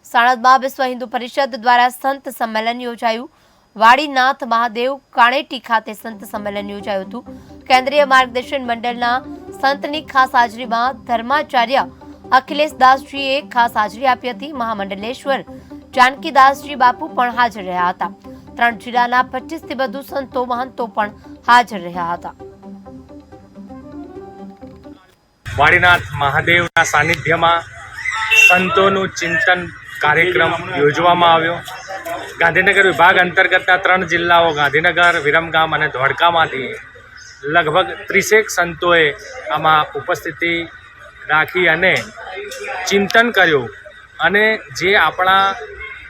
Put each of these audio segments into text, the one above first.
સાણંદમાં વિશ્વ હિન્દુ પરિષદ દ્વારા સંત સંમેલન યોજાયું। વાડીનાથ મહાદેવ કાણેટી ખાતે સંત સંમેલન યોજાયું હતું। કેન્દ્રીય માર્ગદર્શન મંડળના સંતની ખાસ હાજરીમાં ધર્માચાર્ય અખિલેશ દાસજીએ ખાસ હાજરી આપી હતી। મહામંડલેશ્વર જાનકીદાસજી બાપુ પણ હાજર રહ્યા હતા। 3 જિલ્લાના 25 થી વધુ સંતો મહંતો પણ હાજર રહ્યા હતા। વાડીનાથ મહાદેવના સાનિધ્યમાં સંતોનું ચિંતન કાર્યક્રમ યોજવામાં આવ્યો। ગાંધીનગર વિભાગ અંતર્ગતના 3 જિલ્લાઓ ગાંધીનગર, વિરમગામ અને ધોળકામાંથી લગભગ 30 સંતોએ આમાં ઉપસ્થિતિ રાખી અને ચિંતન કર્યું અને જે આપણા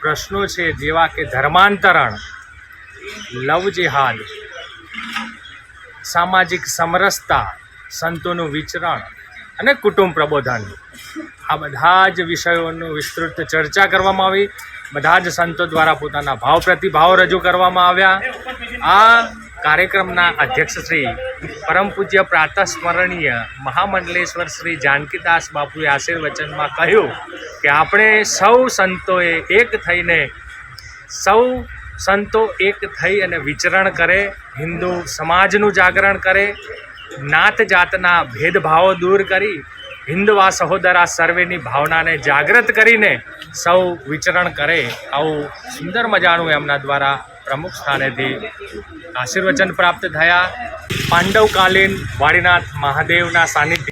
પ્રશ્નો છે જેવા કે ધર્માંતરણ, લવ જેહાદ, સામાજિક સમરસતા, સંતોનું વિચરણ અને કુટુંબ પ્રબોધન, આ બધા જ વિષયોનું વિસ્તૃત ચર્ચા કરવામાં આવી। બધા જ સંતો દ્વારા પોતાના ભાવ પ્રતિભાવ રજૂ કરવામાં આવ્યા। આ કાર્યક્રમના અધ્યક્ષ શ્રી પરમ પૂજ્ય પ્રાતઃસ્મરણીય મહામંડલેશ્વર શ્રી જાનકીદાસ બાપુએ આશીર્વચનમાં કહ્યું કે આપણે સૌ સંતો એક થઈ અને વિચરણ કરે, હિન્દુ સમાજનું જાગરણ કરે, નાત જાતના ભેદભાવો દૂર કરી હિન્દવા સહોદરા સર્વેની ભાવનાને જાગૃત કરીને સૌ વિચરણ કરે, આવું સુંદર મજાનું એમના દ્વારા પ્રમુખ સ્થાનેથી આશીર્વચન પ્રાપ્ત થયા। પાંડવકાલીન વાડીનાથ મહાદેવના સાનિધ્ય